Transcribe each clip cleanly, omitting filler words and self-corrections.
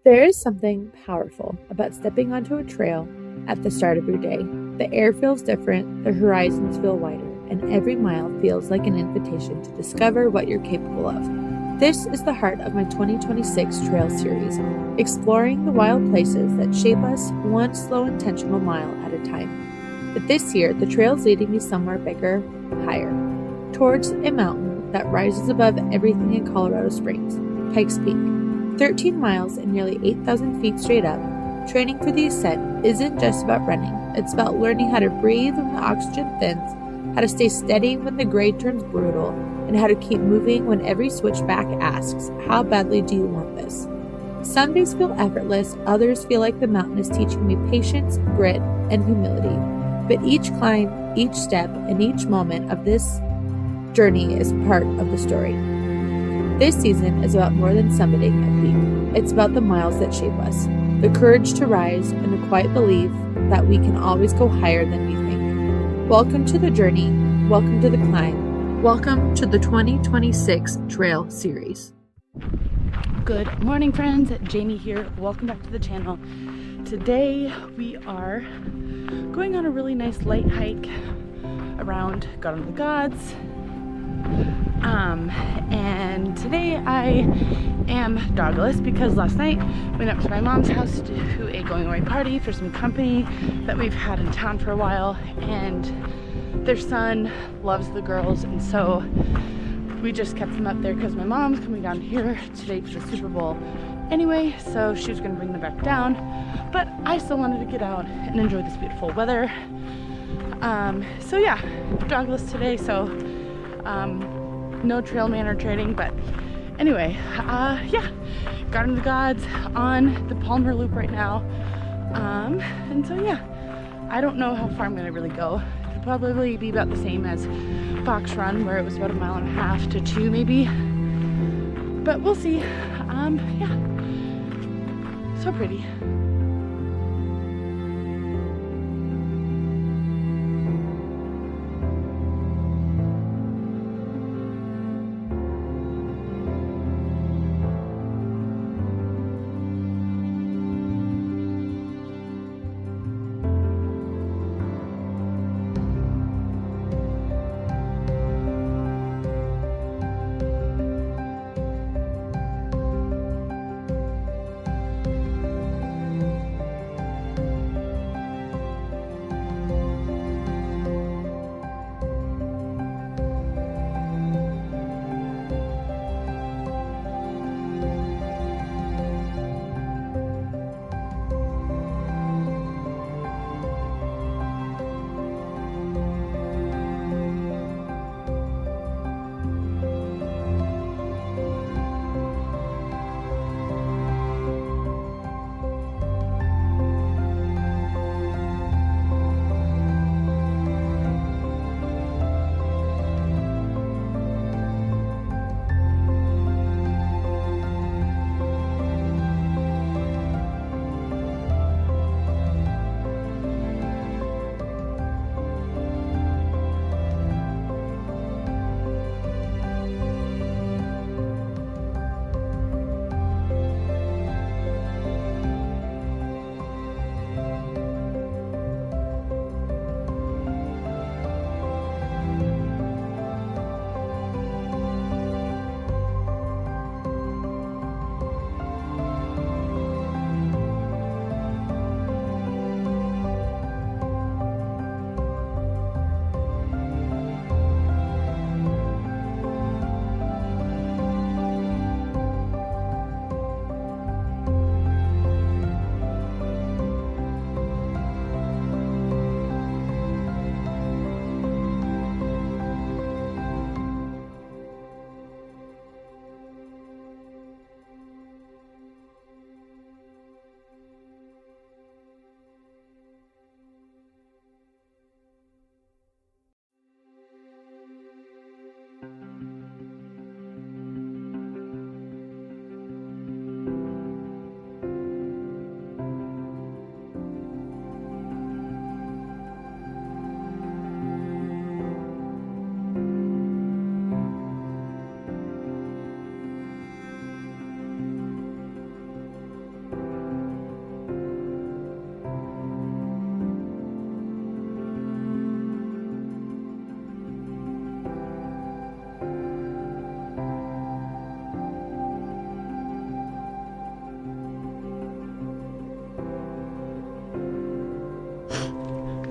There is something powerful about stepping onto a trail at the start of your day. The air feels different, the horizons feel wider, and every mile feels like an invitation to discover what you're capable of. This is the heart of my 2026 trail series, exploring the wild places that shape us one slow, intentional mile at a time. But this year, the trail's leading me somewhere bigger, higher, towards a mountain that rises above everything in Colorado Springs, Pikes Peak. 13 miles and nearly 8,000 feet straight up, training for the ascent isn't just about running. It's about learning how to breathe when the oxygen thins, how to stay steady when the grade turns brutal, and how to keep moving when every switchback asks, how badly do you want this? Some days feel effortless, others feel like the mountain is teaching me patience, grit, and humility. But each climb, each step, and each moment of this journey is part of the story. This season is about more than summiting a peak. It's about the miles that shape us, the courage to rise, and the quiet belief that we can always go higher than we think. Welcome to the journey. Welcome to the climb. Welcome to the 2026 Trail Series. Good morning, friends. Jamie here. Welcome back to the channel. Today we are going on a really nice light hike around Garden of the Gods. And today I am dogless because last night I went up to my mom's house to a going away party for some company that we've had in town for a while, and their son loves the girls, and so we just kept them up there because my mom's coming down here today for the Super Bowl anyway, so she was going to bring them back down, but I still wanted to get out and enjoy this beautiful weather. So yeah, dogless today, so no trail man or training, but anyway, yeah, Garden of the Gods on the Palmer Loop right now, and so yeah, I don't know how far I'm gonna really go. It'll probably be about the same as Fox Run, where it was about 1.5 miles to 2 maybe, but we'll see. Yeah, so pretty.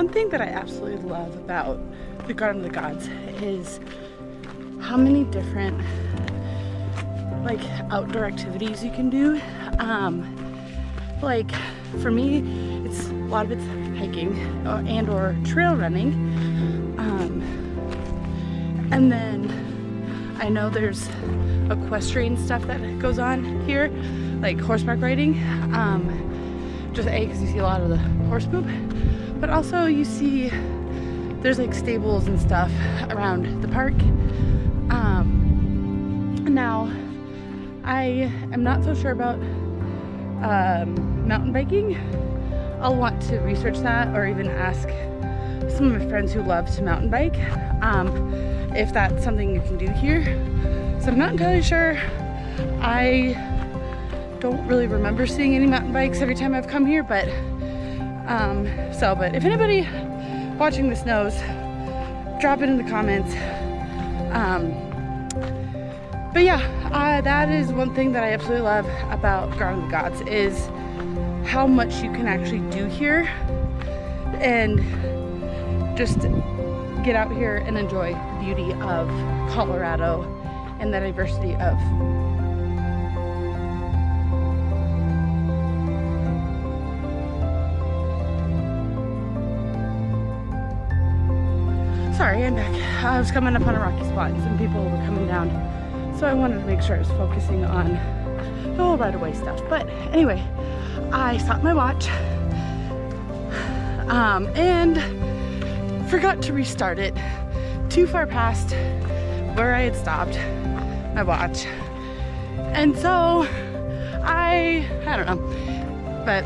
One thing that I absolutely love about the Garden of the Gods is how many different like outdoor activities you can do. Like for me, it's a lot of it's hiking and or trail running. And then I know there's equestrian stuff that goes on here, like horseback riding. Just because you see a lot of the horse poop, but also you see there's like stables and stuff around the park. Now I am not so sure about mountain biking. I'll want to research that or even ask some of my friends who love to mountain bike if that's something you can do here. So I'm not entirely sure. I don't really remember seeing any mountain bikes every time I've come here, but but if anybody watching this knows, drop it in the comments. But yeah, that is one thing that I absolutely love about Garden of the Gods is how much you can actually do here and just get out here and enjoy the beauty of Colorado and the diversity of Sorry, I'm back. I was coming up on a rocky spot and some people were coming down, so I wanted to make sure I was focusing on the whole right-of-way stuff. But anyway, I stopped my watch and forgot to restart it too far past where I had stopped my watch, and so I don't know. But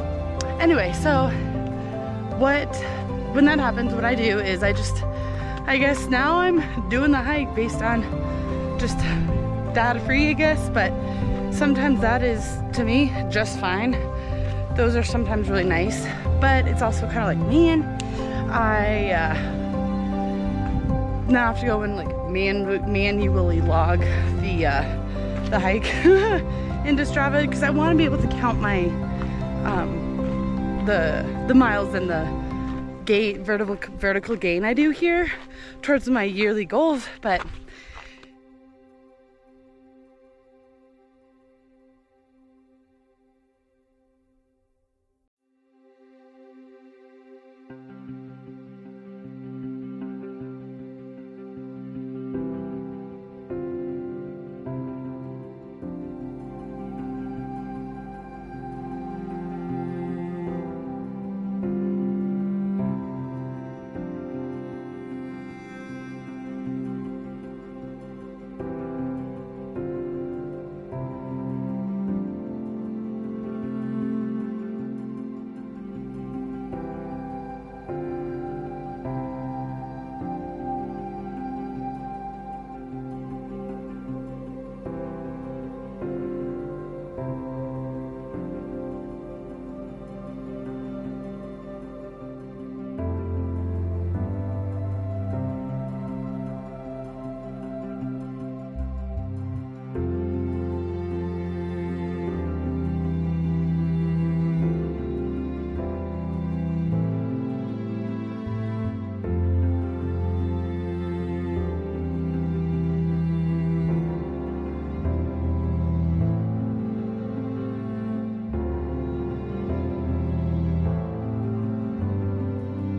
anyway, so when that happens, what I do is I guess now I'm doing the hike based on just data free, I guess, but sometimes that is, to me, just fine. Those are sometimes really nice, but it's also kind of like, man, I now have to go and like manually log the hike into Strava because I want to be able to count my the miles and the vertical gain I do here towards my yearly goals. But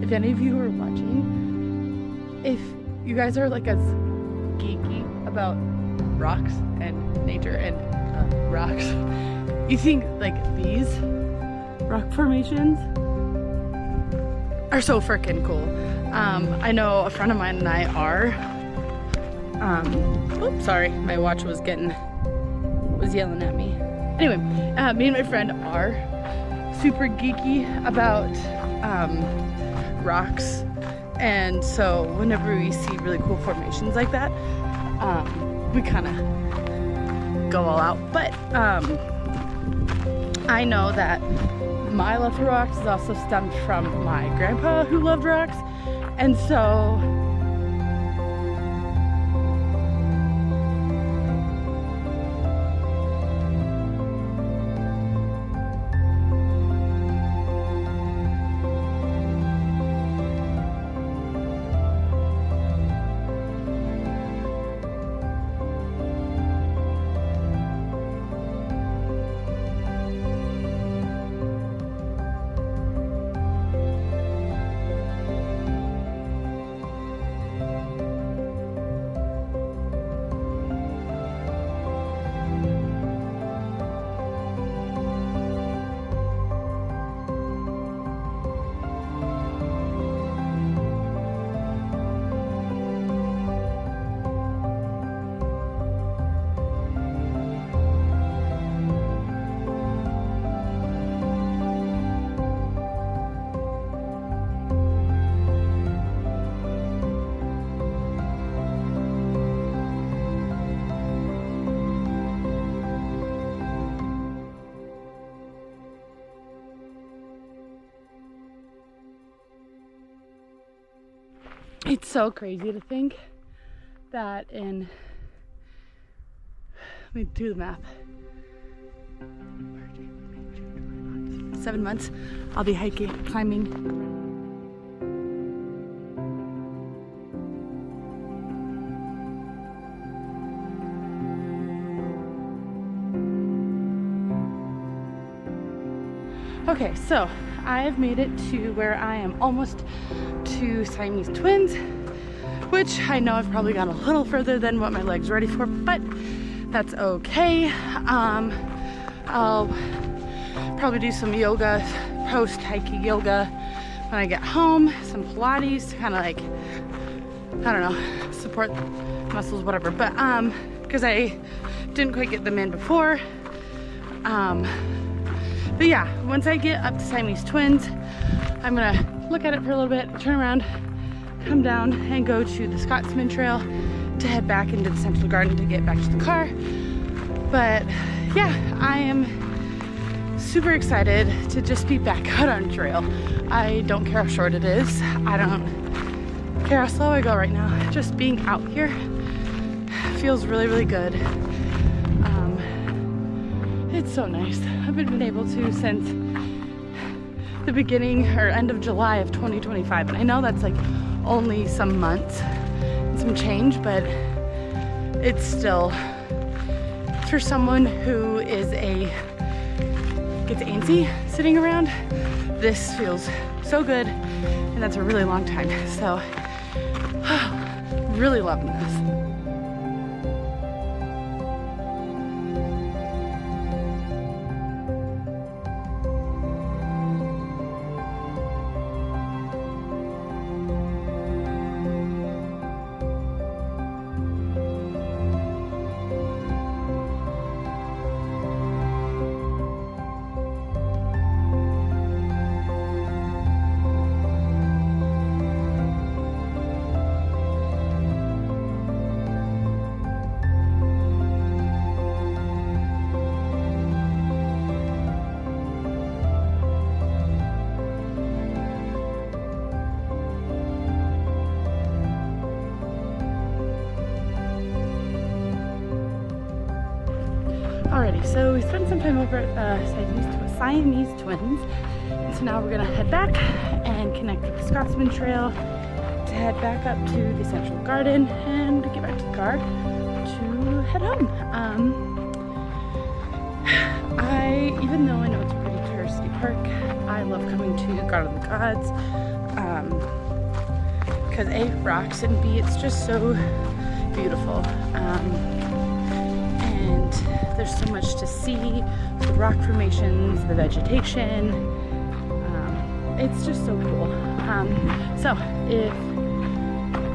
if any of you are watching, if you guys are like as geeky about rocks and nature and rocks, you think like these rock formations are so freaking cool. I know a friend of mine and I are. Oops, sorry, my watch was yelling at me. Anyway, me and my friend are super geeky about rocks, and so whenever we see really cool formations like that, we kind of go all out. But I know that my love for rocks is also stemmed from my grandpa who loved rocks, and so It's so crazy to think that in, let me do the math, 7 months, I'll be climbing. Okay, so I've made it to where I am almost to Siamese Twins, which I know I've probably gone a little further than what my leg's ready for, but that's okay. I'll probably do some yoga, post-hiking yoga when I get home, some Pilates to kind of like, I don't know, support muscles, whatever, but because I didn't quite get them in before. But yeah, once I get up to Siamese Twins, I'm gonna look at it for a little bit, turn around, come down and go to the Scotsman Trail to head back into the Central Garden to get back to the car. But yeah, I am super excited to just be back out on trail. I don't care how short it is. I don't care how slow I go right now. Just being out here feels really, really good. It's so nice. I've been able to since the beginning or end of July of 2025. And I know that's like only some months and some change, but it's still, for someone who is gets antsy sitting around, this feels so good. And that's a really long time. So really loving this. Alrighty, so we spent some time over at Siamese Twins, and so now we're gonna head back and connect with the Scotsman Trail to head back up to the Central Garden and get back to the car to head home. Even though I know it's a pretty touristy park, I love coming to Garden of the Gods because A, rocks, and B, it's just so beautiful. And there's so much to see, the rock formations, the vegetation. It's just so cool. So if,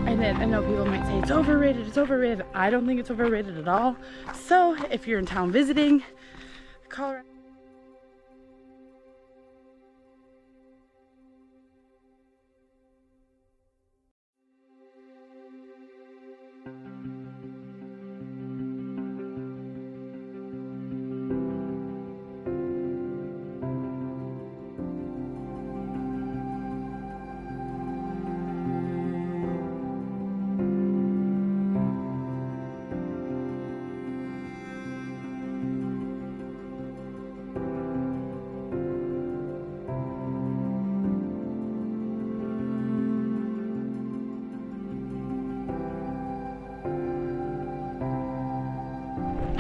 and I know people might say it's overrated. I don't think it's overrated at all. So if you're in town visiting Colorado,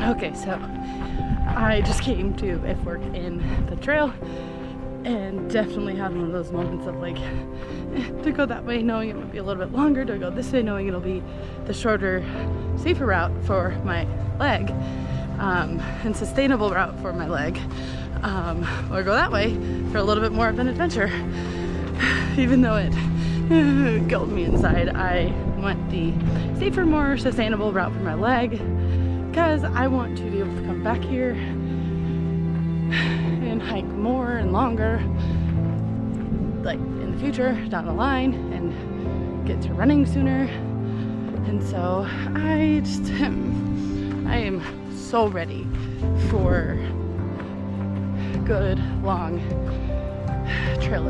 okay, so I just came to If Work in the trail and definitely had one of those moments of like, to go that way knowing it would be a little bit longer, to go this way knowing it'll be the shorter, safer route for my leg, and sustainable route for my leg, or go that way for a little bit more of an adventure. Even though it killed me inside, I went the safer, more sustainable route for my leg, because I want to be able to come back here and hike more and longer, like in the future, down the line, and get to running sooner. And so I am so ready for good, long trail.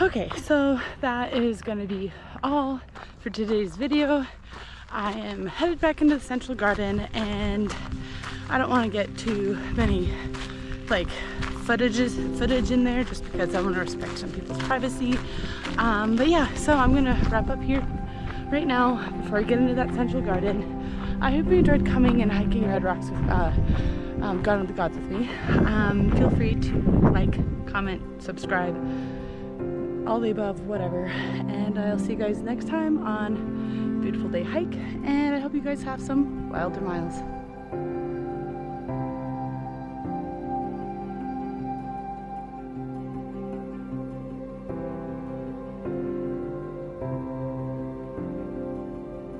Okay, so that is going to be all for today's video. I am headed back into the central garden, and I don't want to get too many like footage in there just because I want to respect some people's privacy. But yeah, so I'm gonna wrap up here right now before I get into that central garden. I hope you enjoyed coming and hiking Red Rocks with Garden of the Gods with me. Feel free to like, comment, subscribe, all the above, whatever, and I'll see you guys next time on Beautiful Day Hike, and I hope you guys have some wilder miles.